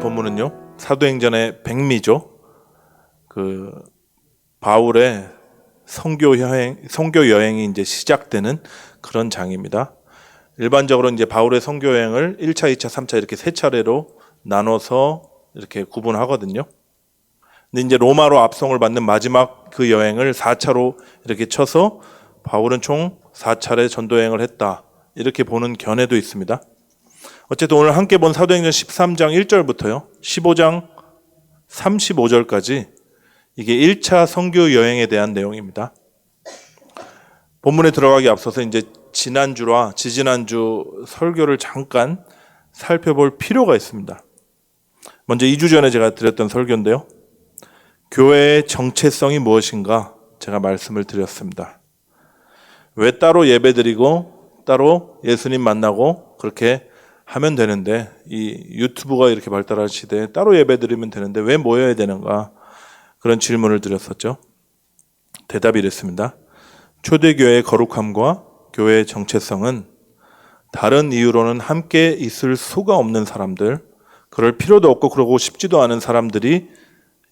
본문은요, 사도행전의 백미죠. 바울의 선교 여행이 이제 시작되는 그런 장입니다. 일반적으로 이제 바울의 선교 여행을 1차, 2차, 3차 이렇게 세 차례로 나눠서 이렇게 구분하거든요. 근데 이제 로마로 압송을 받는 마지막 그 여행을 4차로 이렇게 쳐서 바울은 총 4차례 전도 여행을 했다, 이렇게 보는 견해도 있습니다. 어쨌든 오늘 함께 본 사도행전 13장 1절부터요 15장 35절까지 이게 1차 선교 여행에 대한 내용입니다. 본문에 들어가기 앞서서 이제 지난주와 지지난주 설교를 잠깐 살펴볼 필요가 있습니다. 먼저 2주 전에 제가 드렸던 설교인데요, 교회의 정체성이 무엇인가 제가 말씀을 드렸습니다. 왜 따로 예배드리고 따로 예수님 만나고 그렇게 하면 되는데, 이 유튜브가 이렇게 발달한 시대에 따로 예배드리면 되는데 왜 모여야 되는가, 그런 질문을 드렸었죠. 대답이 이랬습니다. 초대교회의 거룩함과 교회의 정체성은 다른 이유로는 함께 있을 수가 없는 사람들, 그럴 필요도 없고 그러고 싶지도 않은 사람들이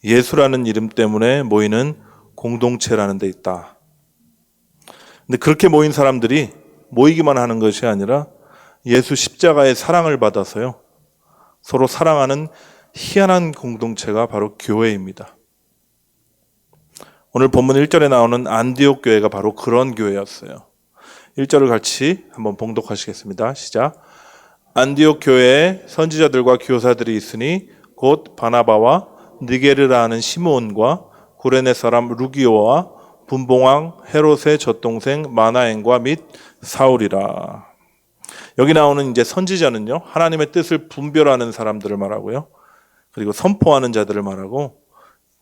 예수라는 이름 때문에 모이는 공동체라는 데 있다. 근데 그렇게 모인 사람들이 모이기만 하는 것이 아니라 예수 십자가의 사랑을 받아서요, 서로 사랑하는 희한한 공동체가 바로 교회입니다. 오늘 본문 1절에 나오는 안디옥 교회가 바로 그런 교회였어요. 1절을 같이 한번 봉독하시겠습니다. 시작. 안디옥 교회에 선지자들과 교사들이 있으니 곧 바나바와 니게르라 하는 시므온과 구레네 사람 루기오와 분봉왕 헤롯의 젖동생 마나엔과 및 사울이라. 여기 나오는 이제 선지자는요, 하나님의 뜻을 분별하는 사람들을 말하고요, 그리고 선포하는 자들을 말하고,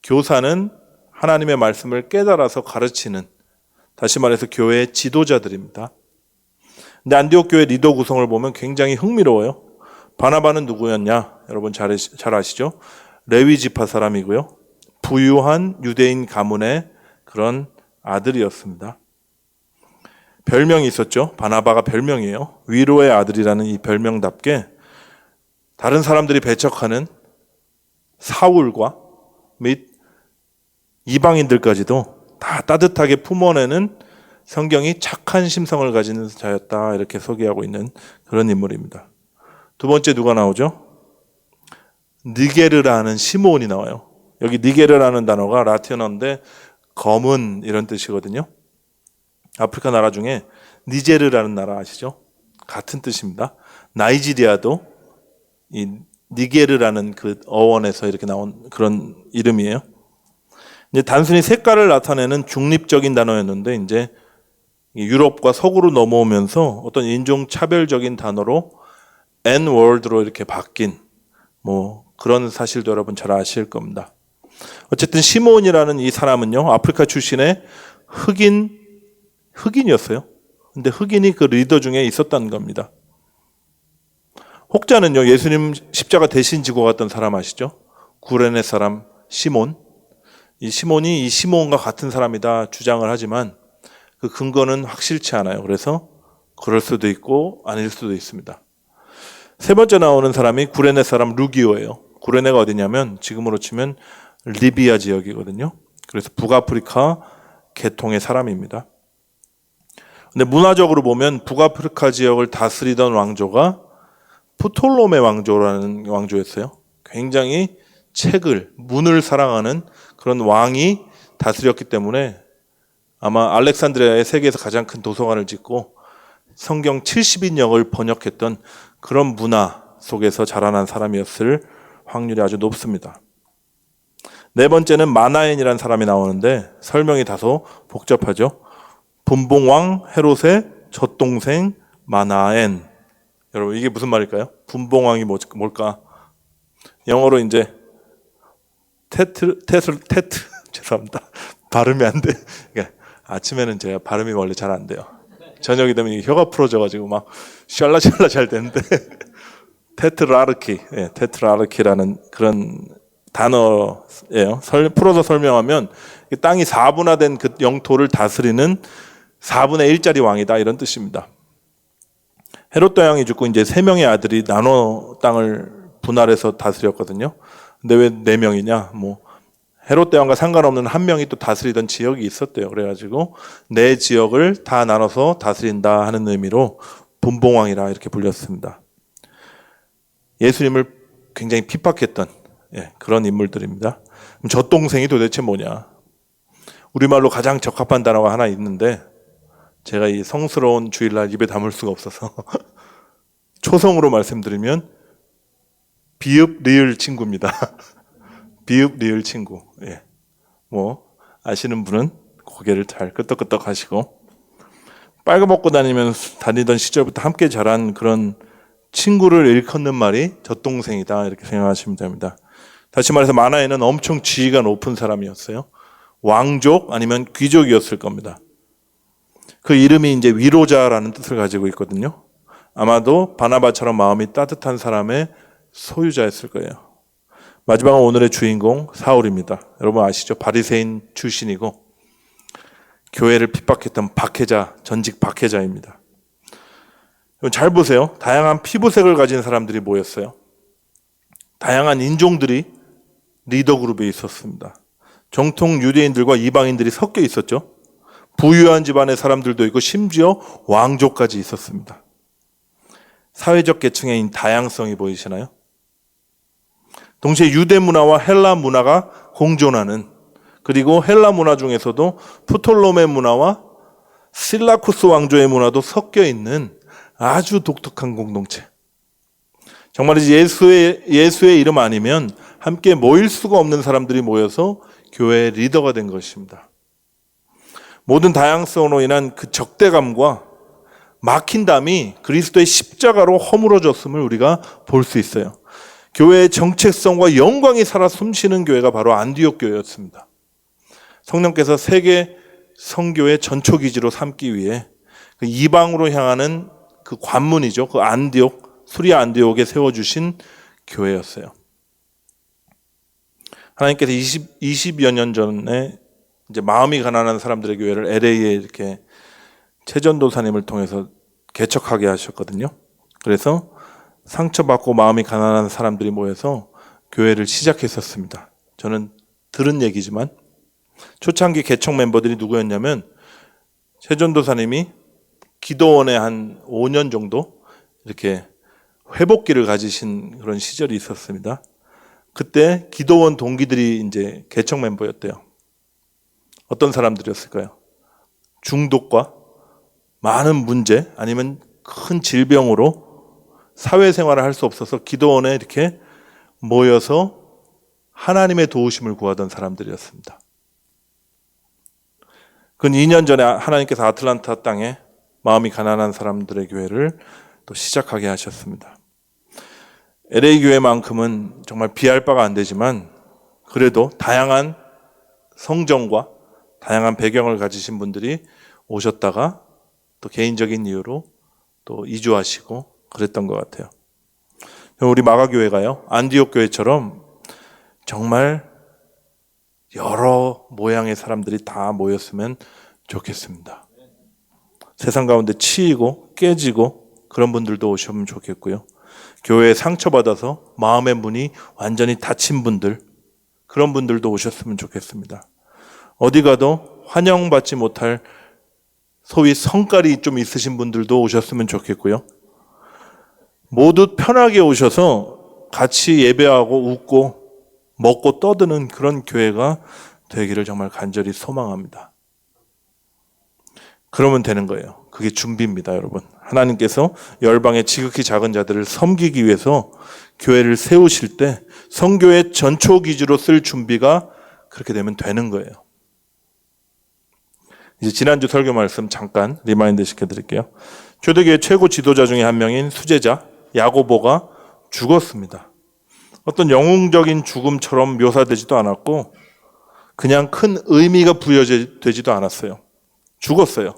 교사는 하나님의 말씀을 깨달아서 가르치는, 다시 말해서 교회의 지도자들입니다. 근데 안디옥 교회 리더 구성을 보면 굉장히 흥미로워요. 바나바는 누구였냐? 여러분 잘 아시죠? 레위 지파 사람이고요, 부유한 유대인 가문의 그런 아들이었습니다. 별명이 있었죠. 바나바가 별명이에요. 위로의 아들이라는 이 별명답게 다른 사람들이 배척하는 사울과 및 이방인들까지도 다 따뜻하게 품어내는 성경이 착한 심성을 가진 자였다, 이렇게 소개하고 있는 그런 인물입니다. 두 번째 누가 나오죠? 니게르라는 시므온이 나와요. 여기 니게르라는 단어가 라틴어인데 검은 이런 뜻이거든요. 아프리카 나라 중에 니제르라는 나라 아시죠? 같은 뜻입니다. 나이지리아도 이 니게르라는 그 어원에서 이렇게 나온 그런 이름이에요. 이제 단순히 색깔을 나타내는 중립적인 단어였는데 이제 유럽과 서구로 넘어오면서 어떤 인종 차별적인 단어로 N-word로 이렇게 바뀐 그런 사실도 여러분 잘 아실 겁니다. 어쨌든 시므온이라는 이 사람은요, 아프리카 출신의 흑인이었어요. 근데 흑인이 그 리더 중에 있었다는 겁니다. 혹자는요, 예수님 십자가 대신 지고 갔던 사람 아시죠? 구레네 사람 시몬. 이 시몬이 이 시몬과 같은 사람이다 주장을 하지만 그 근거는 확실치 않아요. 그래서 그럴 수도 있고 아닐 수도 있습니다. 세 번째 나오는 사람이 구레네 사람 루기오예요. 구레네가 어디냐면 지금으로 치면 리비아 지역이거든요. 그래서 북아프리카 계통의 사람입니다. 근데 문화적으로 보면 북아프리카 지역을 다스리던 왕조가 프톨로메 왕조라는 왕조였어요. 굉장히 문을 사랑하는 그런 왕이 다스렸기 때문에 아마 알렉산드리아에 세계에서 가장 큰 도서관을 짓고 성경 70인역을 번역했던 그런 문화 속에서 자라난 사람이었을 확률이 아주 높습니다. 네 번째는 마나엔이라는 사람이 나오는데 설명이 다소 복잡하죠. 분봉왕 헤롯의 젖동생 마나엔. 여러분 이게 무슨 말일까요? 분봉왕이 뭘까? 영어로 이제 테트 죄송합니다. 발음이 안 돼. 그러니까 아침에는 제가 발음이 원래 잘 안 돼요. 저녁이 되면 혀가 풀어져가지고 막 샬라샬라 잘 되는데 테트라르키라는 그런 단어예요. 풀어서 설명하면 땅이 4분화된 그 영토를 다스리는 4분의 1짜리 왕이다, 이런 뜻입니다. 헤롯 대왕이 죽고 이제 3명의 아들이 나눠 땅을 분할해서 다스렸거든요. 근데 왜 4명이냐? 뭐 헤롯 대왕과 상관없는 한 명이 또 다스리던 지역이 있었대요. 그래가지고 내 지역을 다 나눠서 다스린다 하는 의미로 분봉왕이라 이렇게 불렸습니다. 예수님을 굉장히 핍박했던 그런 인물들입니다. 그럼 저 동생이 도대체 뭐냐? 우리말로 가장 적합한 단어가 하나 있는데 제가 이 성스러운 주일날 입에 담을 수가 없어서 초성으로 말씀드리면 비읍 리을 친구입니다. 비읍 리을 친구. 뭐 아시는 분은 고개를 잘 끄덕끄덕 하시고, 빨가벗고 다니던 시절부터 함께 자란 그런 친구를 일컫는 말이 젖동생이다 이렇게 생각하시면 됩니다. 다시 말해서 만화에는 엄청 지위가 높은 사람이었어요. 왕족 아니면 귀족이었을 겁니다. 그 이름이 이제 위로자라는 뜻을 가지고 있거든요. 아마도 바나바처럼 마음이 따뜻한 사람의 소유자였을 거예요. 마지막은 오늘의 주인공 사울입니다. 여러분 아시죠? 바리새인 출신이고 교회를 핍박했던 박해자, 전직 박해자입니다. 잘 보세요. 다양한 피부색을 가진 사람들이 모였어요. 다양한 인종들이 리더 그룹에 있었습니다. 정통 유대인들과 이방인들이 섞여 있었죠. 부유한 집안의 사람들도 있고 심지어 왕족까지 있었습니다. 사회적 계층의 다양성이 보이시나요? 동시에 유대 문화와 헬라 문화가 공존하는, 그리고 헬라 문화 중에서도 프톨로메 문화와 실라쿠스 왕조의 문화도 섞여 있는 아주 독특한 공동체. 정말이지 예수의 이름 아니면 함께 모일 수가 없는 사람들이 모여서 교회의 리더가 된 것입니다. 모든 다양성으로 인한 그 적대감과 막힌 담이 그리스도의 십자가로 허물어졌음을 우리가 볼 수 있어요. 교회의 정체성과 영광이 살아 숨쉬는 교회가 바로 안디옥 교회였습니다. 성령께서 세계 선교의 전초기지로 삼기 위해 그 이방으로 향하는 그 관문이죠. 그 안디옥, 수리아 안디옥에 세워주신 교회였어요. 하나님께서 20여 년 전에 이제 마음이 가난한 사람들의 교회를 LA에 이렇게 최전도사님을 통해서 개척하게 하셨거든요. 그래서 상처받고 마음이 가난한 사람들이 모여서 교회를 시작했었습니다. 저는 들은 얘기지만 초창기 개척 멤버들이 누구였냐면 최전도사님이 기도원에 한 5년 정도 이렇게 회복기를 가지신 그런 시절이 있었습니다. 그때 기도원 동기들이 이제 개척 멤버였대요. 어떤 사람들이었을까요? 중독과 많은 문제 아니면 큰 질병으로 사회생활을 할 수 없어서 기도원에 이렇게 모여서 하나님의 도우심을 구하던 사람들이었습니다. 그 2년 전에 하나님께서 아틀란타 땅에 마음이 가난한 사람들의 교회를 또 시작하게 하셨습니다. LA 교회만큼은 정말 비할 바가 안 되지만 그래도 다양한 성정과 다양한 배경을 가지신 분들이 오셨다가 또 개인적인 이유로 또 이주하시고 그랬던 것 같아요. 우리 마가교회가요, 안디옥 교회처럼 정말 여러 모양의 사람들이 다 모였으면 좋겠습니다. 세상 가운데 치이고 깨지고 그런 분들도 오시면 좋겠고요. 교회에 상처받아서 마음의 문이 완전히 닫힌 분들, 그런 분들도 오셨으면 좋겠습니다. 어디 가도 환영받지 못할 소위 성깔이 좀 있으신 분들도 오셨으면 좋겠고요. 모두 편하게 오셔서 같이 예배하고 웃고 먹고 떠드는 그런 교회가 되기를 정말 간절히 소망합니다. 그러면 되는 거예요. 그게 준비입니다, 여러분. 하나님께서 열방의 지극히 작은 자들을 섬기기 위해서 교회를 세우실 때 선교의 전초기지로 쓸 준비가 그렇게 되면 되는 거예요. 이제 지난주 설교 말씀 잠깐 리마인드 시켜드릴게요. 초대교회 최고 지도자 중에 한 명인 수제자 야고보가 죽었습니다. 어떤 영웅적인 죽음처럼 묘사되지도 않았고 그냥 큰 의미가 부여되지도 않았어요. 죽었어요.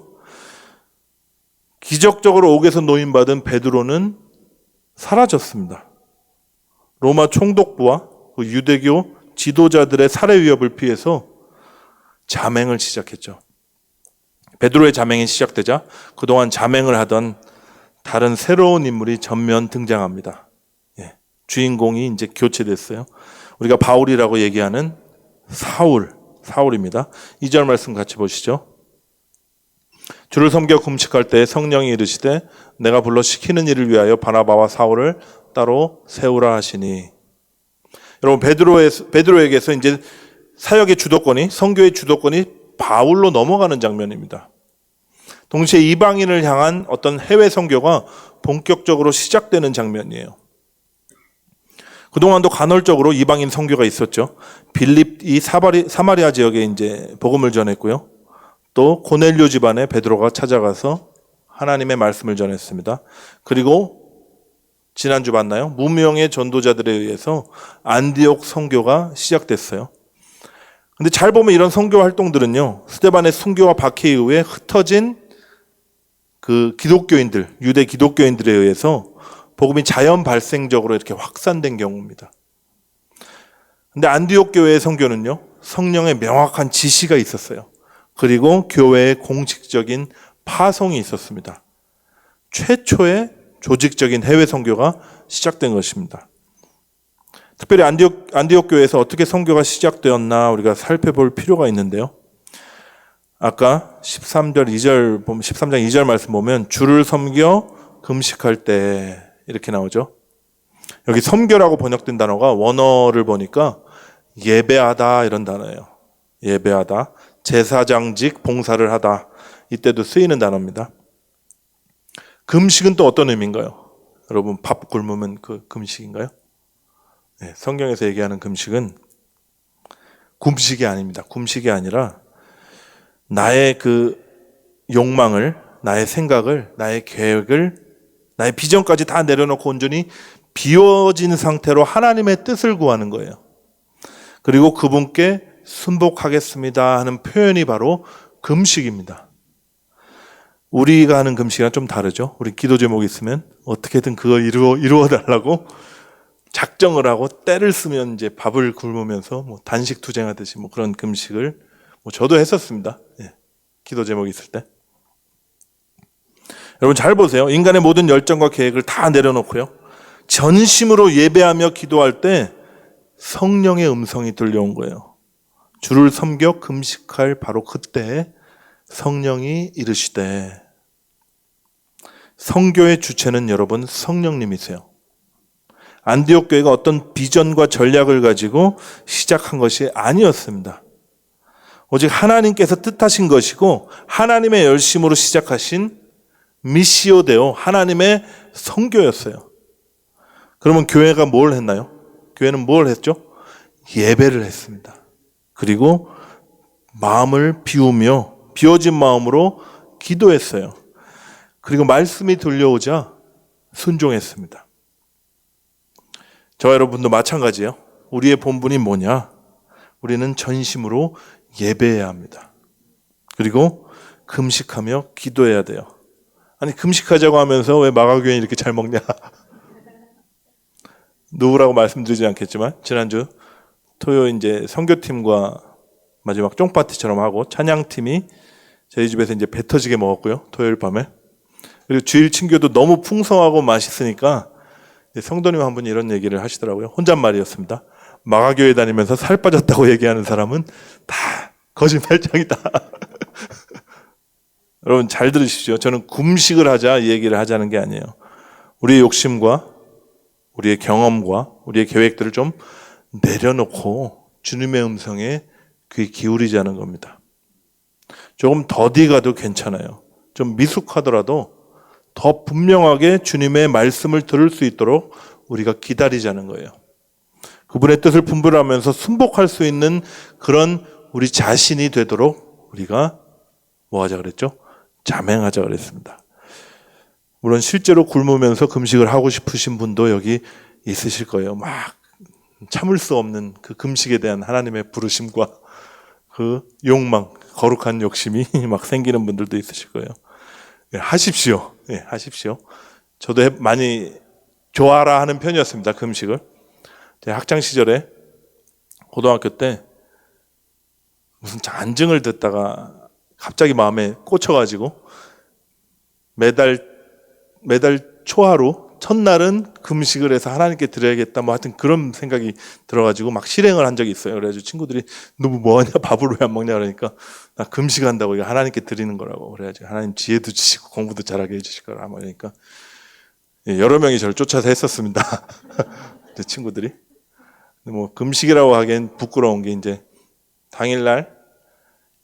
기적적으로 옥에서 노임받은 베드로는 사라졌습니다. 로마 총독부와 유대교 지도자들의 살해 위협을 피해서 자맹을 시작했죠. 베드로의 자맹이 시작되자 그동안 자맹을 하던 다른 새로운 인물이 전면 등장합니다. 주인공이 이제 교체됐어요. 우리가 바울이라고 얘기하는 사울입니다. 2절 말씀 같이 보시죠. 주를 섬겨 금식할 때 성령이 이르시되 내가 불러 시키는 일을 위하여 바나바와 사울을 따로 세우라 하시니. 여러분, 베드로에게서 이제 사역의 주도권이, 선교의 주도권이 바울로 넘어가는 장면입니다. 동시에 이방인을 향한 어떤 해외 선교가 본격적으로 시작되는 장면이에요. 그동안도 간헐적으로 이방인 선교가 있었죠. 빌립이 사마리아 지역에 이제 복음을 전했고요. 또 고넬료 집안에 베드로가 찾아가서 하나님의 말씀을 전했습니다. 그리고 지난주 봤나요? 무명의 전도자들에 의해서 안디옥 선교가 시작됐어요. 근데 잘 보면 이런 선교 활동들은요, 스데반의 순교와 박해에 의해 흩어진 그 기독교인들, 유대 기독교인들에 의해서 복음이 자연 발생적으로 이렇게 확산된 경우입니다. 근데 안디옥 교회의 선교는요, 성령의 명확한 지시가 있었어요. 그리고 교회의 공식적인 파송이 있었습니다. 최초의 조직적인 해외 선교가 시작된 것입니다. 특별히 안디옥 교회에서 어떻게 선교가 시작되었나 우리가 살펴볼 필요가 있는데요. 아까 13장 2절 말씀 보면 주를 섬겨 금식할 때 이렇게 나오죠. 여기 섬겨라고 번역된 단어가 원어를 보니까 예배하다 이런 단어예요. 예배하다, 제사장직 봉사를 하다, 이때도 쓰이는 단어입니다. 금식은 또 어떤 의미인가요? 여러분, 밥 굶으면 그 금식인가요? 네, 성경에서 얘기하는 금식은 굶식이 아닙니다. 굶식이 아니라 나의 그 욕망을, 나의 생각을, 나의 계획을, 나의 비전까지 다 내려놓고 온전히 비워진 상태로 하나님의 뜻을 구하는 거예요. 그리고 그분께 순복하겠습니다 하는 표현이 바로 금식입니다. 우리가 하는 금식이랑 좀 다르죠. 우리 기도 제목이 있으면 어떻게든 그걸 이루어달라고 작정을 하고 때를 쓰면 이제 밥을 굶으면서 뭐 단식 투쟁하듯이 뭐 그런 금식을 저도 했었습니다. 예, 기도 제목이 있을 때. 여러분 잘 보세요. 인간의 모든 열정과 계획을 다 내려놓고요, 전심으로 예배하며 기도할 때 성령의 음성이 들려온 거예요. 주를 섬겨 금식할 바로 그때 성령이 이르시되, 선교의 주체는 여러분 성령님이세요. 안디옥 교회가 어떤 비전과 전략을 가지고 시작한 것이 아니었습니다. 오직 하나님께서 뜻하신 것이고 하나님의 열심으로 시작하신 미시오 데오, 하나님의 선교였어요. 그러면 교회가 뭘 했나요? 교회는 뭘 했죠? 예배를 했습니다. 그리고 마음을 비우며 비워진 마음으로 기도했어요. 그리고 말씀이 들려오자 순종했습니다. 저와 여러분도 마찬가지예요. 우리의 본분이 뭐냐? 우리는 전심으로 예배해야 합니다. 그리고 금식하며 기도해야 돼요. 아니, 금식하자고 하면서 왜 마가교회 이렇게 잘 먹냐? 누구라고 말씀드리지 않겠지만 지난주 토요일 이제 선교팀과 마지막 쫑파티처럼 하고 찬양팀이 저희 집에서 이제 배 터지게 먹었고요, 토요일 밤에. 그리고 주일 친교도 너무 풍성하고 맛있으니까 성도님 한 분이 이런 얘기를 하시더라고요. 혼잣말이었습니다. 마가교회 다니면서 살 빠졌다고 얘기하는 사람은 다 거짓말장이다. 여러분 잘 들으십시오. 저는 금식을 하자 이 얘기를 하자는 게 아니에요. 우리의 욕심과 우리의 경험과 우리의 계획들을 좀 내려놓고 주님의 음성에 귀 기울이자는 겁니다. 조금 더디 가도 괜찮아요. 좀 미숙하더라도 더 분명하게 주님의 말씀을 들을 수 있도록 우리가 기다리자는 거예요. 그분의 뜻을 분별하면서 순복할 수 있는 그런 우리 자신이 되도록 우리가 뭐 하자 그랬죠? 자맹하자 그랬습니다. 물론 실제로 굶으면서 금식을 하고 싶으신 분도 여기 있으실 거예요. 막 참을 수 없는 그 금식에 대한 하나님의 부르심과 그 욕망, 거룩한 욕심이 막 생기는 분들도 있으실 거예요. 하십시오. 예, 하십시오. 저도 많이 좋아라 하는 편이었습니다, 금식을. 제 학창 시절에 고등학교 때 무슨 안증을 듣다가 갑자기 마음에 꽂혀가지고 매달 초하루 첫날은 금식을 해서 하나님께 드려야겠다 뭐 하여튼 그런 생각이 들어가지고 막 실행을 한 적이 있어요. 그래가지고 친구들이 너 뭐하냐 밥을 왜 안 먹냐 그러니까 나 금식한다고 이거 하나님께 드리는 거라고 그래가지고 하나님 지혜도 주시고 공부도 잘하게 해주실 거라 그러니까 여러 명이 저를 쫓아서 했었습니다. 제 친구들이. 뭐 금식이라고 하기엔 부끄러운 게 이제 당일날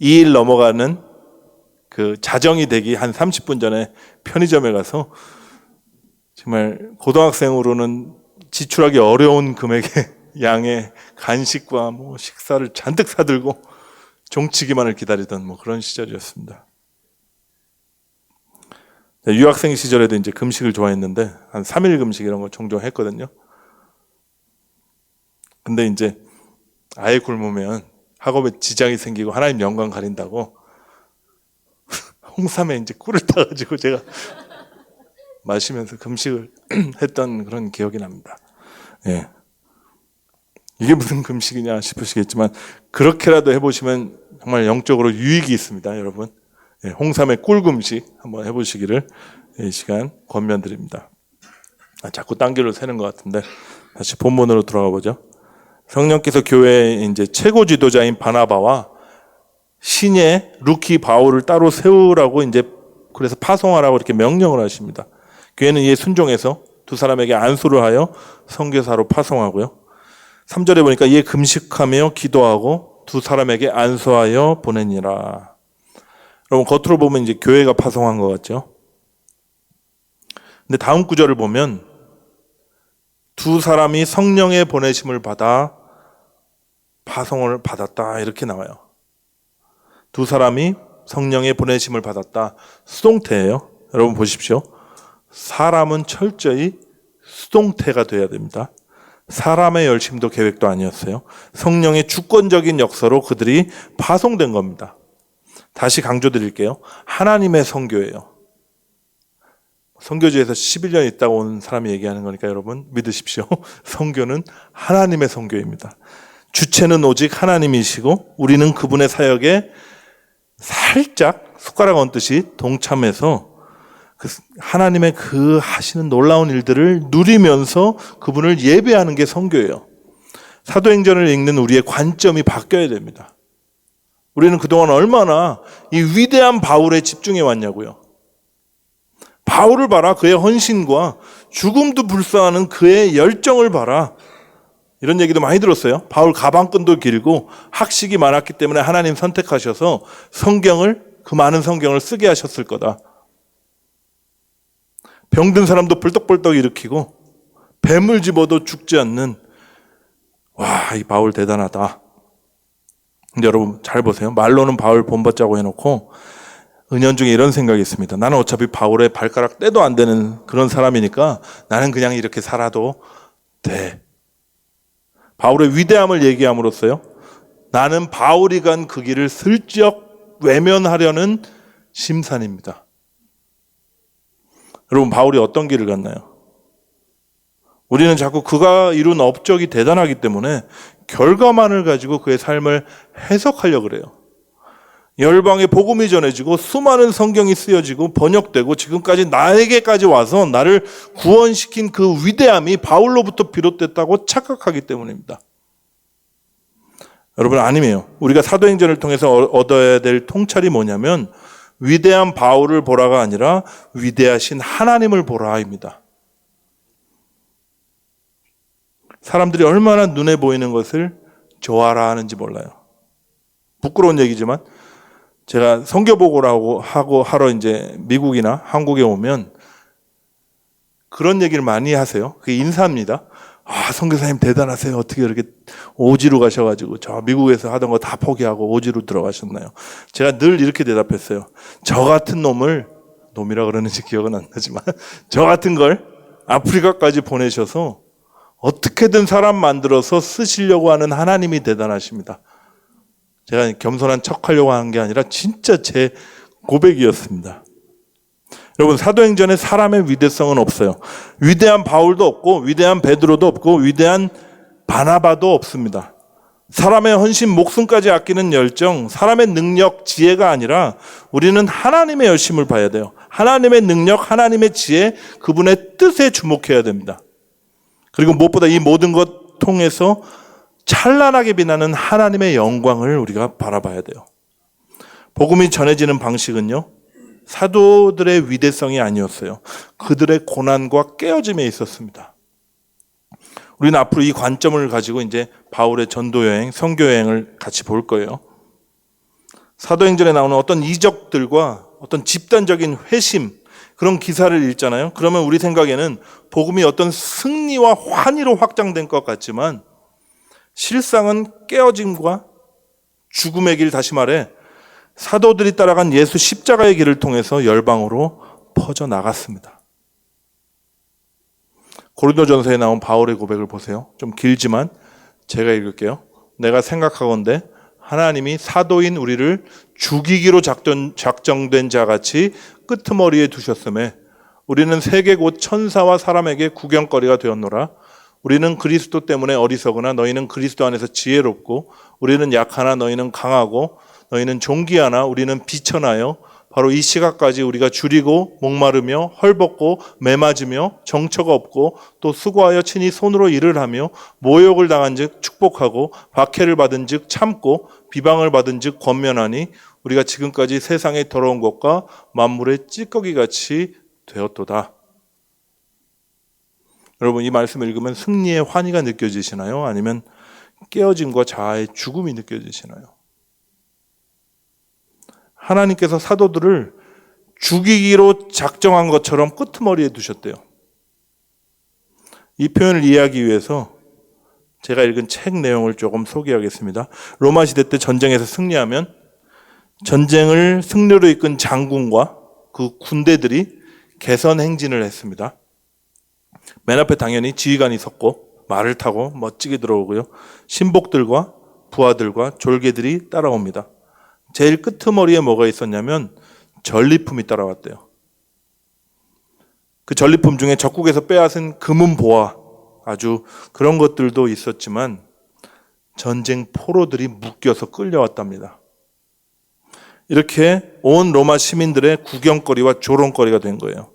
2일 넘어가는 그 자정이 되기 한 30분 전에 편의점에 가서 정말 고등학생으로는 지출하기 어려운 금액의 양의 간식과 뭐 식사를 잔뜩 사들고 종치기만을 기다리던 뭐 그런 시절이었습니다. 유학생 시절에도 이제 금식을 좋아했는데 한 3일 금식 이런 거 종종 했거든요. 근데 이제 아예 굶으면 학업에 지장이 생기고 하나님 영광 가린다고 홍삼에 이제 꿀을 타가지고 제가 마시면서 금식을 했던 그런 기억이 납니다. 예. 이게 무슨 금식이냐 싶으시겠지만 그렇게라도 해보시면 정말 영적으로 유익이 있습니다, 여러분. 예, 홍삼의 꿀 금식 한번 해보시기를 이 시간 권면드립니다. 자꾸 딴 길로 새는 것 같은데 다시 본문으로 돌아가 보죠. 성령께서 교회의 이제 최고 지도자인 바나바와 신예 루키 바울을 따로 세우라고 이제 그래서 파송하라고 이렇게 명령을 하십니다. 교회는 이에 순종해서 두 사람에게 안수를 하여 선교사로 파송하고요. 3절에 보니까 이에 금식하며 기도하고 두 사람에게 안수하여 보내니라. 여러분 겉으로 보면 이제 교회가 파송한 것 같죠. 근데 다음 구절을 보면 두 사람이 성령의 보내심을 받아 파송을 받았다 이렇게 나와요. 두 사람이 성령의 보내심을 받았다. 수동태예요. 여러분 보십시오. 사람은 철저히 수동태가 돼야 됩니다. 사람의 열심도 계획도 아니었어요. 성령의 주권적인 역사로 그들이 파송된 겁니다. 다시 강조드릴게요. 하나님의 선교예요. 선교지에서 11년 있다가 온 사람이 얘기하는 거니까 여러분 믿으십시오. 선교는 하나님의 선교입니다. 주체는 오직 하나님이시고 우리는 그분의 사역에 살짝 숟가락 얹듯이 동참해서 하나님의 그 하시는 놀라운 일들을 누리면서 그분을 예배하는 게 선교예요. 사도행전을 읽는 우리의 관점이 바뀌어야 됩니다. 우리는 그동안 얼마나 이 위대한 바울에 집중해 왔냐고요. 바울을 봐라. 그의 헌신과 죽음도 불사하는 그의 열정을 봐라. 이런 얘기도 많이 들었어요. 바울 가방끈도 길고 학식이 많았기 때문에 하나님 선택하셔서 그 많은 성경을 쓰게 하셨을 거다. 병든 사람도 벌떡벌떡 일으키고 뱀을 집어도 죽지 않는 이 바울 대단하다. 근데 여러분 잘 보세요. 말로는 바울 본받자고 해놓고 은연중에 이런 생각이 있습니다. 나는 어차피 바울의 발가락 떼도 안 되는 그런 사람이니까 나는 그냥 이렇게 살아도 돼. 바울의 위대함을 얘기함으로써요. 나는 바울이 간 그 길을 슬쩍 외면하려는 심산입니다. 여러분 바울이 어떤 길을 갔나요? 우리는 자꾸 그가 이룬 업적이 대단하기 때문에 결과만을 가지고 그의 삶을 해석하려고 그래요. 열방에 복음이 전해지고 수많은 성경이 쓰여지고 번역되고 지금까지 나에게까지 와서 나를 구원시킨 그 위대함이 바울로부터 비롯됐다고 착각하기 때문입니다. 여러분 아니에요. 우리가 사도행전을 통해서 얻어야 될 통찰이 뭐냐면 위대한 바울을 보라가 아니라 위대하신 하나님을 보라입니다. 사람들이 얼마나 눈에 보이는 것을 좋아라 하는지 몰라요. 부끄러운 얘기지만 제가 선교보고를 하러 이제 미국이나 한국에 오면 그런 얘기를 많이 하세요. 그게 인사입니다. 선교사님 대단하세요. 어떻게 이렇게 오지로 가셔가지고 저 미국에서 하던 거 다 포기하고 오지로 들어가셨나요? 제가 늘 이렇게 대답했어요. 저 같은 놈이라 그러는지 기억은 안 나지만 저 같은 걸 아프리카까지 보내셔서 어떻게든 사람 만들어서 쓰시려고 하는 하나님이 대단하십니다. 제가 겸손한 척하려고 하는 게 아니라 진짜 제 고백이었습니다. 여러분 사도행전에 사람의 위대성은 없어요. 위대한 바울도 없고 위대한 베드로도 없고 위대한 바나바도 없습니다. 사람의 헌신, 목숨까지 아끼는 열정, 사람의 능력, 지혜가 아니라 우리는 하나님의 열심을 봐야 돼요. 하나님의 능력, 하나님의 지혜, 그분의 뜻에 주목해야 됩니다. 그리고 무엇보다 이 모든 것 통해서 찬란하게 빛나는 하나님의 영광을 우리가 바라봐야 돼요. 복음이 전해지는 방식은요, 사도들의 위대성이 아니었어요. 그들의 고난과 깨어짐에 있었습니다. 우리는 앞으로 이 관점을 가지고 이제 바울의 전도여행, 선교여행을 같이 볼 거예요. 사도행전에 나오는 어떤 이적들과 어떤 집단적인 회심, 그런 기사를 읽잖아요. 그러면 우리 생각에는 복음이 어떤 승리와 환희로 확장된 것 같지만 실상은 깨어짐과 죽음의 길, 다시 말해 사도들이 따라간 예수 십자가의 길을 통해서 열방으로 퍼져나갔습니다. 고린도전서에 나온 바울의 고백을 보세요. 좀 길지만 제가 읽을게요. 내가 생각하건대 하나님이 사도인 우리를 죽이기로 작정된 자같이 끄트머리에 두셨음에 우리는 세계 곧 천사와 사람에게 구경거리가 되었노라. 우리는 그리스도 때문에 어리석으나 너희는 그리스도 안에서 지혜롭고 우리는 약하나 너희는 강하고 너희는 존귀하나 우리는 비천하여 바로 이 시각까지 우리가 줄이고 목마르며 헐벗고 매맞으며 정처가 없고 또 수고하여 친히 손으로 일을 하며 모욕을 당한 즉 축복하고 박해를 받은 즉 참고 비방을 받은 즉 권면하니 우리가 지금까지 세상의 더러운 것과 만물의 찌꺼기같이 되었도다. 여러분, 이 말씀을 읽으면 승리의 환희가 느껴지시나요? 아니면 깨어짐과 자아의 죽음이 느껴지시나요? 하나님께서 사도들을 죽이기로 작정한 것처럼 끄트머리에 두셨대요. 이 표현을 이해하기 위해서 제가 읽은 책 내용을 조금 소개하겠습니다. 로마 시대 때 전쟁에서 승리하면 전쟁을 승리로 이끈 장군과 그 군대들이 개선 행진을 했습니다. 맨 앞에 당연히 지휘관이 섰고 말을 타고 멋지게 들어오고요. 신복들과 부하들과 졸개들이 따라옵니다. 제일 끄트머리에 뭐가 있었냐면 전리품이 따라왔대요. 그 전리품 중에 적국에서 빼앗은 금은 보화, 아주 그런 것들도 있었지만 전쟁 포로들이 묶여서 끌려왔답니다. 이렇게 온 로마 시민들의 구경거리와 조롱거리가 된 거예요.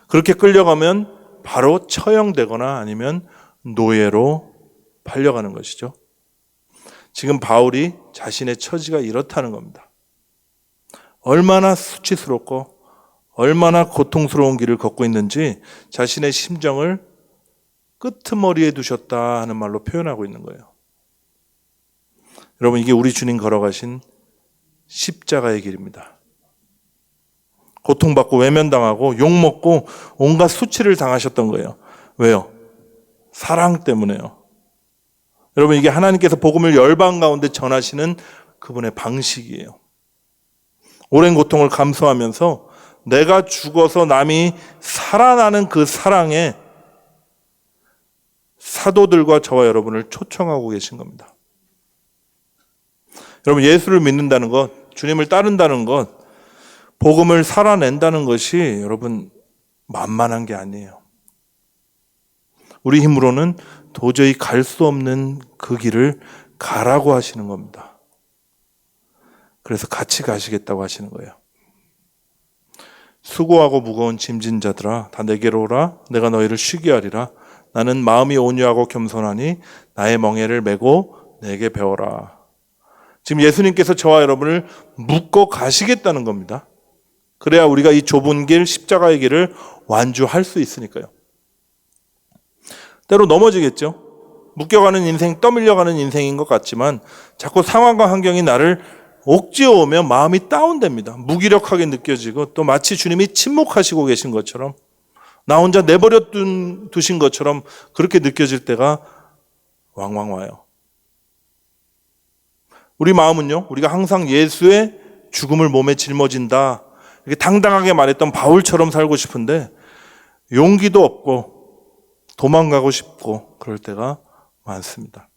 그렇게 끌려가면 바로 처형되거나 아니면 노예로 팔려가는 것이죠. 지금 바울이 자신의 처지가 이렇다는 겁니다. 얼마나 수치스럽고 얼마나 고통스러운 길을 걷고 있는지 자신의 심정을 끄트머리에 두셨다 하는 말로 표현하고 있는 거예요. 여러분, 이게 우리 주님 걸어가신 십자가의 길입니다. 고통받고 외면당하고 욕먹고 온갖 수치를 당하셨던 거예요. 왜요? 사랑 때문에요. 여러분, 이게 하나님께서 복음을 열방 가운데 전하시는 그분의 방식이에요. 오랜 고통을 감수하면서 내가 죽어서 남이 살아나는 그 사랑에 사도들과 저와 여러분을 초청하고 계신 겁니다. 여러분, 예수를 믿는다는 것, 주님을 따른다는 것, 복음을 살아낸다는 것이 여러분 만만한 게 아니에요. 우리 힘으로는 도저히 갈 수 없는 그 길을 가라고 하시는 겁니다. 그래서 같이 가시겠다고 하시는 거예요. 수고하고 무거운 짐진 자들아 다 내게로 오라. 내가 너희를 쉬게 하리라. 나는 마음이 온유하고 겸손하니 나의 멍에를 메고 내게 배워라. 지금 예수님께서 저와 여러분을 묶어 가시겠다는 겁니다. 그래야 우리가 이 좁은 길, 십자가의 길을 완주할 수 있으니까요. 때로 넘어지겠죠. 묶여가는 인생, 떠밀려가는 인생인 것 같지만 자꾸 상황과 환경이 나를 옥죄어 오면 마음이 다운됩니다. 무기력하게 느껴지고 또 마치 주님이 침묵하시고 계신 것처럼 나 혼자 내버려 두신 것처럼 그렇게 느껴질 때가 왕왕 와요. 우리 마음은요, 우리가 항상 예수의 죽음을 몸에 짊어진다 이렇게 당당하게 말했던 바울처럼 살고 싶은데 용기도 없고 도망가고 싶고 그럴 때가 많습니다.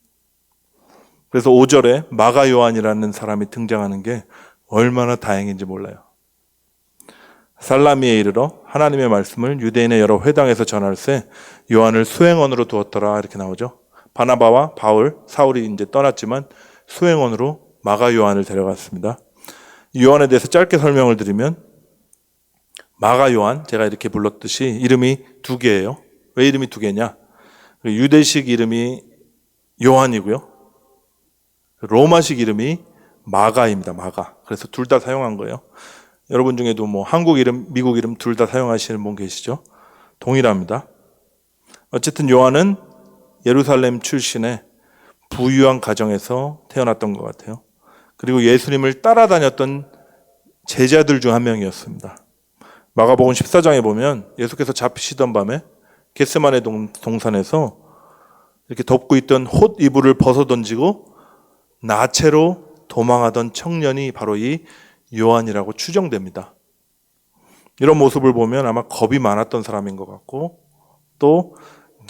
그래서 5절에 마가 요한이라는 사람이 등장하는 게 얼마나 다행인지 몰라요. 살라미에 이르러 하나님의 말씀을 유대인의 여러 회당에서 전할세 요한을 수행원으로 두었더라 이렇게 나오죠. 바나바와 바울, 사울이 이제 떠났지만 수행원으로 마가 요한을 데려갔습니다. 이 요한에 대해서 짧게 설명을 드리면 마가 요한, 제가 이렇게 불렀듯이 이름이 두 개예요. 왜 이름이 두 개냐? 유대식 이름이 요한이고요. 로마식 이름이 마가입니다. 마가. 그래서 둘 다 사용한 거예요. 여러분 중에도 뭐 한국 이름, 미국 이름 둘 다 사용하시는 분 계시죠? 동일합니다. 어쨌든 요한은 예루살렘 출신의 부유한 가정에서 태어났던 것 같아요. 그리고 예수님을 따라다녔던 제자들 중 한 명이었습니다. 마가복음 14장에 보면 예수께서 잡히시던 밤에 겟세마네 동산에서 이렇게 덮고 있던 홑 이불을 벗어 던지고 나체로 도망하던 청년이 바로 이 요한이라고 추정됩니다. 이런 모습을 보면 아마 겁이 많았던 사람인 것 같고 또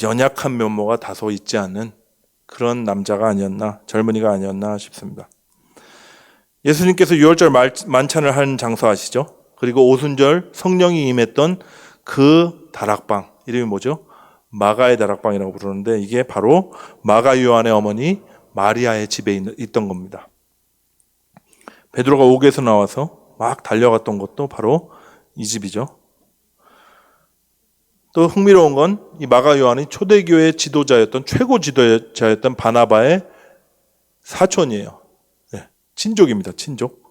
연약한 면모가 다소 있지 않은 그런 남자가 아니었나, 젊은이가 아니었나 싶습니다. 예수님께서 유월절 만찬을 한 장소 아시죠? 그리고 오순절 성령이 임했던 그 다락방, 이름이 뭐죠? 마가의 다락방이라고 부르는데 이게 바로 마가 요한의 어머니 마리아의 집에 있던 겁니다. 베드로가 옥에서 나와서 막 달려갔던 것도 바로 이 집이죠. 또 흥미로운 건 이 마가 요한이 초대교회 지도자였던 최고 지도자였던 바나바의 사촌이에요. 네, 친족입니다. 친족.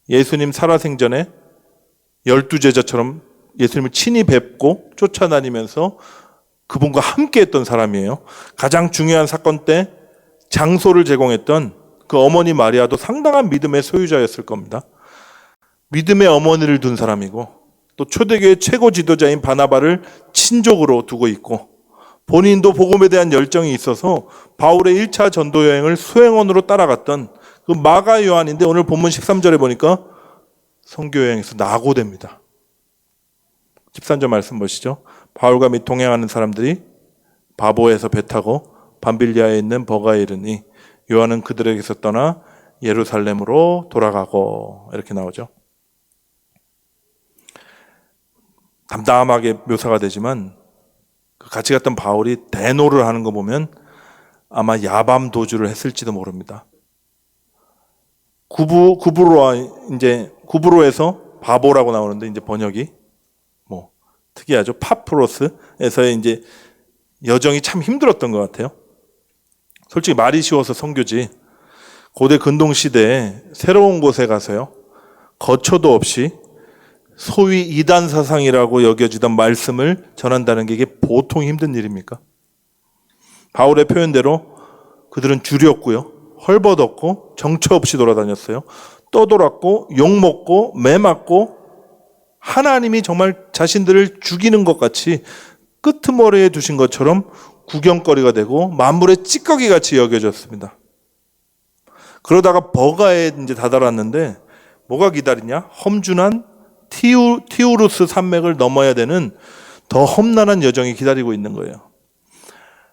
예수님 살아생전에 12제자처럼 예수님을 친히 뵙고 쫓아다니면서 그분과 함께 했던 사람이에요. 가장 중요한 사건 때 장소를 제공했던 그 어머니 마리아도 상당한 믿음의 소유자였을 겁니다. 믿음의 어머니를 둔 사람이고 또 초대교회 최고 지도자인 바나바를 친족으로 두고 있고 본인도 복음에 대한 열정이 있어서 바울의 1차 전도 여행을 수행원으로 따라갔던 그 마가 요한인데 오늘 본문 13절에 보니까 선교 여행에서 낙오됩니다. 13절 말씀 보시죠. 바울과 및 동행하는 사람들이 바보에서 배 타고 밤빌리아에 있는 버가에 이르니 요한은 그들에게서 떠나 예루살렘으로 돌아가고 이렇게 나오죠. 담담하게 묘사가 되지만 그 같이 갔던 바울이 대노를 하는 거 보면 아마 야밤 도주를 했을지도 모릅니다. 구브로에서 바보라고 나오는데 이제 번역이 뭐 특이하죠. 파프로스에서의 이제 여정이 참 힘들었던 것 같아요. 솔직히 말이 쉬워서 선교지 고대 근동 시대에 새로운 곳에 가서요 거처도 없이 소위 이단 사상이라고 여겨지던 말씀을 전한다는 게 이게 보통 힘든 일입니까? 바울의 표현대로 그들은 줄였고요, 헐벗었고 정처 없이 돌아다녔어요. 떠돌았고 욕먹고 매맞고 하나님이 정말 자신들을 죽이는 것 같이 끄트머리에 두신 것처럼 구경거리가 되고 만물의 찌꺼기 같이 여겨졌습니다. 그러다가 버가에 이제 다다랐는데 뭐가 기다리냐? 험준한 티우루스 산맥을 넘어야 되는 더 험난한 여정이 기다리고 있는 거예요.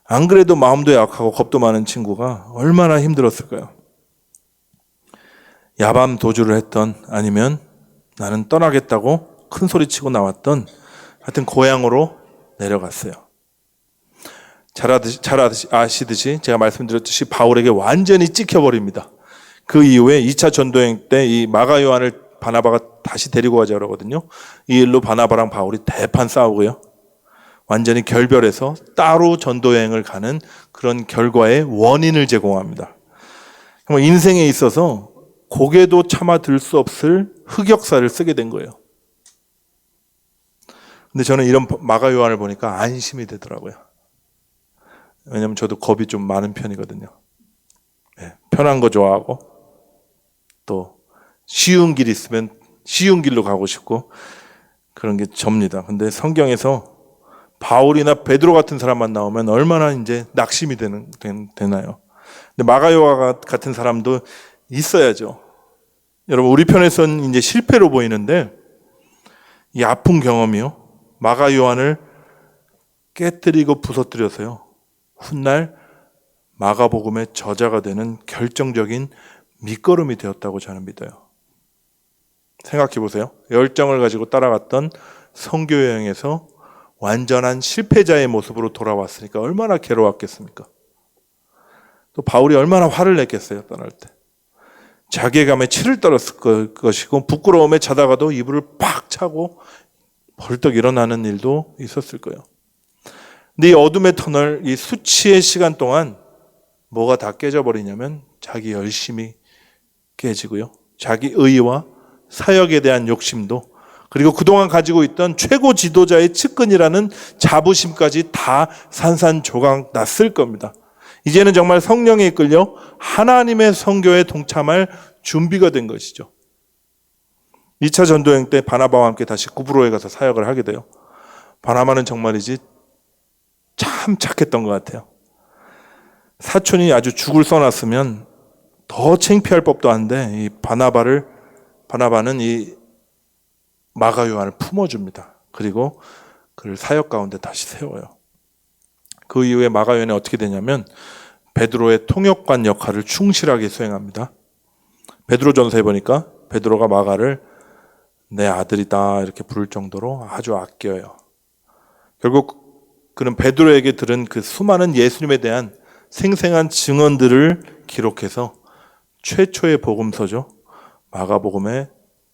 안 그래도 마음도 약하고 겁도 많은 친구가 얼마나 힘들었을까요? 야밤 도주를 했던 아니면 나는 떠나겠다고 큰 소리치고 나왔던 하여튼 고향으로 내려갔어요. 잘 아시듯이 제가 말씀드렸듯이 바울에게 완전히 찍혀버립니다. 그 이후에 2차 전도행 때 이 마가 요한을 바나바가 다시 데리고 가자 그러거든요. 이 일로 바나바랑 바울이 대판 싸우고요. 완전히 결별해서 따로 전도여행을 가는 그런 결과의 원인을 제공합니다. 인생에 있어서 고개도 참아 들 수 없을 흑역사를 쓰게 된 거예요. 근데 저는 이런 마가 요한을 보니까 안심이 되더라고요. 왜냐면 저도 겁이 좀 많은 편이거든요. 네, 편한 거 좋아하고 또 쉬운 길 있으면 쉬운 길로 가고 싶고 그런 게 접니다. 근데 성경에서 바울이나 베드로 같은 사람만 나오면 얼마나 이제 낙심이 되나요? 근데 마가 요한 같은 사람도 있어야죠. 여러분 우리 편에서는 이제 실패로 보이는데 이 아픈 경험이요. 마가 요한을 깨뜨리고 부서뜨려서요. 훗날 마가복음의 저자가 되는 결정적인 밑거름이 되었다고 저는 믿어요. 생각해 보세요. 열정을 가지고 따라갔던 선교 여행에서 완전한 실패자의 모습으로 돌아왔으니까 얼마나 괴로웠겠습니까? 또 바울이 얼마나 화를 냈겠어요, 떠날 때. 자괴감에 치를 떨었을 것이고 부끄러움에 자다가도 이불을 팍 차고 벌떡 일어나는 일도 있었을 거예요. 근데 이 어둠의 터널, 이 수치의 시간 동안 뭐가 다 깨져버리냐면 자기 열심이 깨지고요. 자기 의의와 사역에 대한 욕심도, 그리고 그동안 가지고 있던 최고 지도자의 측근이라는 자부심까지 다 산산조각 났을 겁니다. 이제는 정말 성령에 이끌려 하나님의 선교에 동참할 준비가 된 것이죠. 2차 전도여행 때 바나바와 함께 다시 구브로에 가서 사역을 하게 돼요. 바나바는 정말이지 참 착했던 것 같아요. 사촌이 아주 죽을 써놨으면 더 창피할 법도 한데 이 바나바는 이 마가 요한을 품어줍니다. 그리고 그를 사역 가운데 다시 세워요. 그 이후에 마가 요한이 어떻게 되냐면 베드로의 통역관 역할을 충실하게 수행합니다. 베드로전서에 보니까 베드로가 마가를 내 아들이다 이렇게 부를 정도로 아주 아껴요. 결국 그는 베드로에게 들은 그 수많은 예수님에 대한 생생한 증언들을 기록해서 최초의 복음서죠. 마가복음의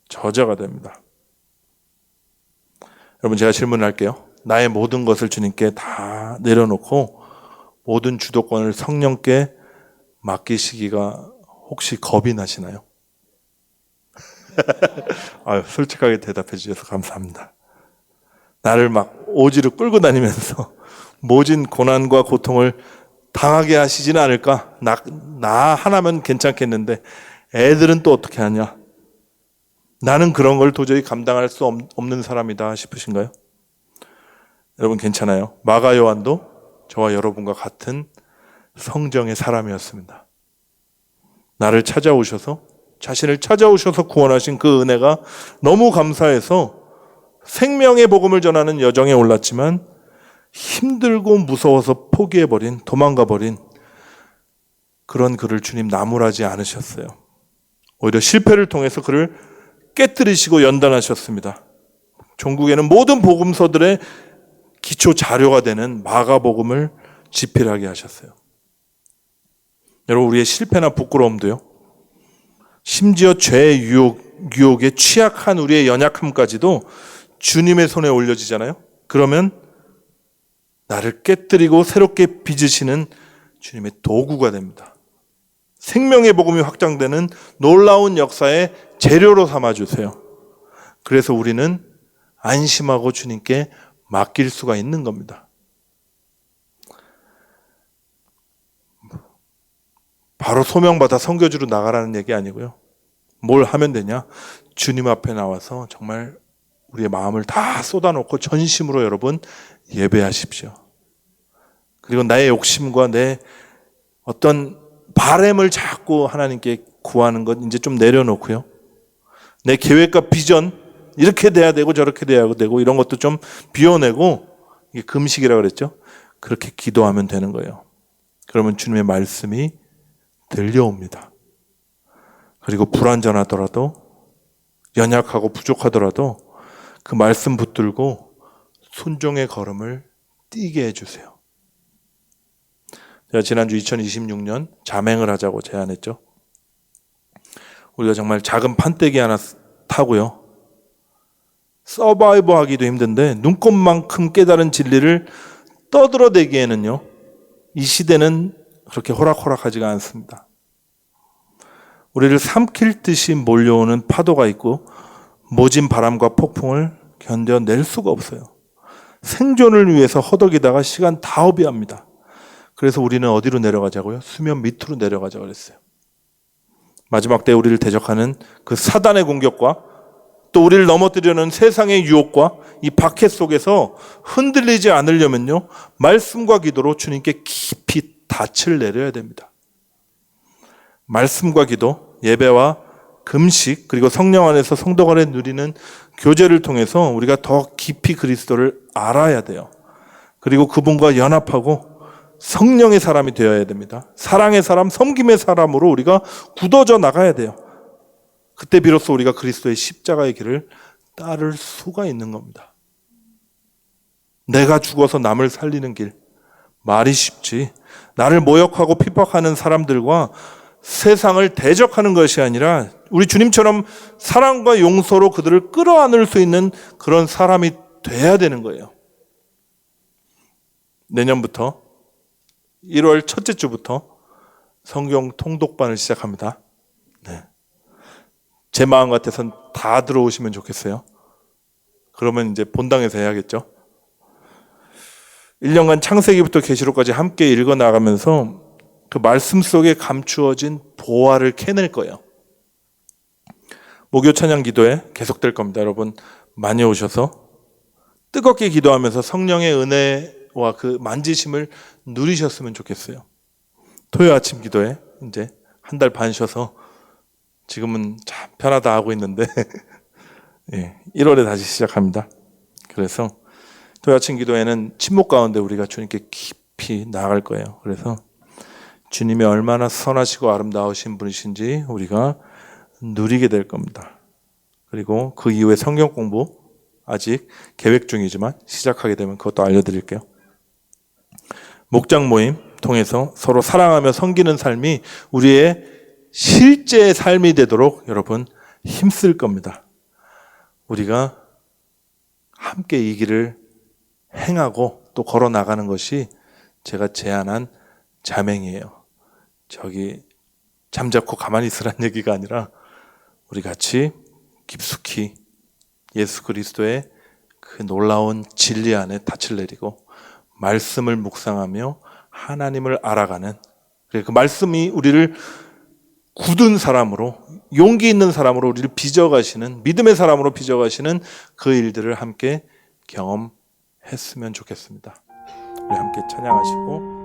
저자가 됩니다. 여러분, 제가 질문을 할게요. 나의 모든 것을 주님께 다 내려놓고 모든 주도권을 성령께 맡기시기가 혹시 겁이 나시나요? 솔직하게 대답해 주셔서 감사합니다. 나를 막 오지로 끌고 다니면서 모진 고난과 고통을 당하게 하시지는 않을까? 나 하나면 괜찮겠는데 애들은 또 어떻게 하냐? 나는 그런 걸 도저히 감당할 수 없는 사람이다 싶으신가요? 여러분, 괜찮아요. 마가 요한도 저와 여러분과 같은 성정의 사람이었습니다. 나를 찾아오셔서, 자신을 찾아오셔서 구원하신 그 은혜가 너무 감사해서 생명의 복음을 전하는 여정에 올랐지만 힘들고 무서워서 포기해버린, 도망가버린 그런 그를 주님 나무라지 않으셨어요. 오히려 실패를 통해서 그를 깨뜨리시고 연단하셨습니다. 종국에는 모든 복음서들의 기초 자료가 되는 마가복음을 집필하게 하셨어요. 여러분, 우리의 실패나 부끄러움도요, 심지어 죄의 유혹에 취약한 우리의 연약함까지도 주님의 손에 올려지잖아요. 그러면 나를 깨뜨리고 새롭게 빚으시는 주님의 도구가 됩니다. 생명의 복음이 확장되는 놀라운 역사의 재료로 삼아주세요. 그래서 우리는 안심하고 주님께 맡길 수가 있는 겁니다. 바로 소명받아 선교지로 나가라는 얘기 아니고요. 뭘 하면 되냐? 주님 앞에 나와서 정말 우리의 마음을 다 쏟아놓고 전심으로 여러분 예배하십시오. 그리고 나의 욕심과 내 어떤 바램을 자꾸 하나님께 구하는 것 이제 좀 내려놓고요. 내 계획과 비전, 이렇게 돼야 되고 저렇게 돼야 되고 이런 것도 좀 비워내고, 이게 금식이라고 그랬죠. 그렇게 기도하면 되는 거예요. 그러면 주님의 말씀이 들려옵니다. 그리고 불완전하더라도, 연약하고 부족하더라도 그 말씀 붙들고 순종의 걸음을 뛰게 해주세요. 제가 지난주 2026년 자맹을 하자고 제안했죠. 우리가 정말 작은 판때기 하나 타고요, 서바이브 하기도 힘든데 눈곱만큼 깨달은 진리를 떠들어대기에는요, 이 시대는 그렇게 호락호락하지가 않습니다. 우리를 삼킬 듯이 몰려오는 파도가 있고 모진 바람과 폭풍을 견뎌낼 수가 없어요. 생존을 위해서 허덕이다가 시간 다 허비합니다. 그래서 우리는 어디로 내려가자고요? 수면 밑으로 내려가자고 그랬어요. 마지막 때 우리를 대적하는 그 사단의 공격과 또 우리를 넘어뜨리려는 세상의 유혹과 이 박해 속에서 흔들리지 않으려면요, 말씀과 기도로 주님께 깊이 닻을 내려야 됩니다. 말씀과 기도, 예배와 금식, 그리고 성령 안에서 성도 간에 누리는 교제를 통해서 우리가 더 깊이 그리스도를 알아야 돼요. 그리고 그분과 연합하고 성령의 사람이 되어야 됩니다. 사랑의 사람, 섬김의 사람으로 우리가 굳어져 나가야 돼요. 그때 비로소 우리가 그리스도의 십자가의 길을 따를 수가 있는 겁니다. 내가 죽어서 남을 살리는 길. 말이 쉽지. 나를 모욕하고 핍박하는 사람들과 세상을 대적하는 것이 아니라 우리 주님처럼 사랑과 용서로 그들을 끌어안을 수 있는 그런 사람이 돼야 되는 거예요. 내년부터 1월 첫째 주부터 성경 통독반을 시작합니다. 네. 제 마음 같아서는 다 들어오시면 좋겠어요. 그러면 이제 본당에서 해야겠죠. 1년간 창세기부터 계시록까지 함께 읽어 나가면서 그 말씀 속에 감추어진 보화를 캐낼 거예요. 목요 찬양 기도회 계속될 겁니다. 여러분 많이 오셔서 뜨겁게 기도하면서 성령의 은혜와 그 만지심을 누리셨으면 좋겠어요. 토요 아침 기도회 이제 한 달 반 쉬어서 지금은 참 편하다 하고 있는데 1월에 다시 시작합니다. 그래서 토요 아침 기도회는 침묵 가운데 우리가 주님께 깊이 나아갈 거예요. 그래서 주님이 얼마나 선하시고 아름다우신 분이신지 우리가 누리게 될 겁니다. 그리고 그 이후에 성경 공부 아직 계획 중이지만 시작하게 되면 그것도 알려드릴게요. 목장 모임 통해서 서로 사랑하며 섬기는 삶이 우리의 실제 삶이 되도록 여러분 힘쓸 겁니다. 우리가 함께 이 길을 행하고 또 걸어 나가는 것이 제가 제안한 자맹이에요. 저기 잠자코 가만히 있으란 얘기가 아니라 우리 같이 깊숙이 예수 그리스도의 그 놀라운 진리 안에 닻을 내리고 말씀을 묵상하며 하나님을 알아가는, 그 말씀이 우리를 굳은 사람으로, 용기 있는 사람으로 우리를 빚어가시는, 믿음의 사람으로 빚어가시는 그 일들을 함께 경험했으면 좋겠습니다. 우리 함께 찬양하시고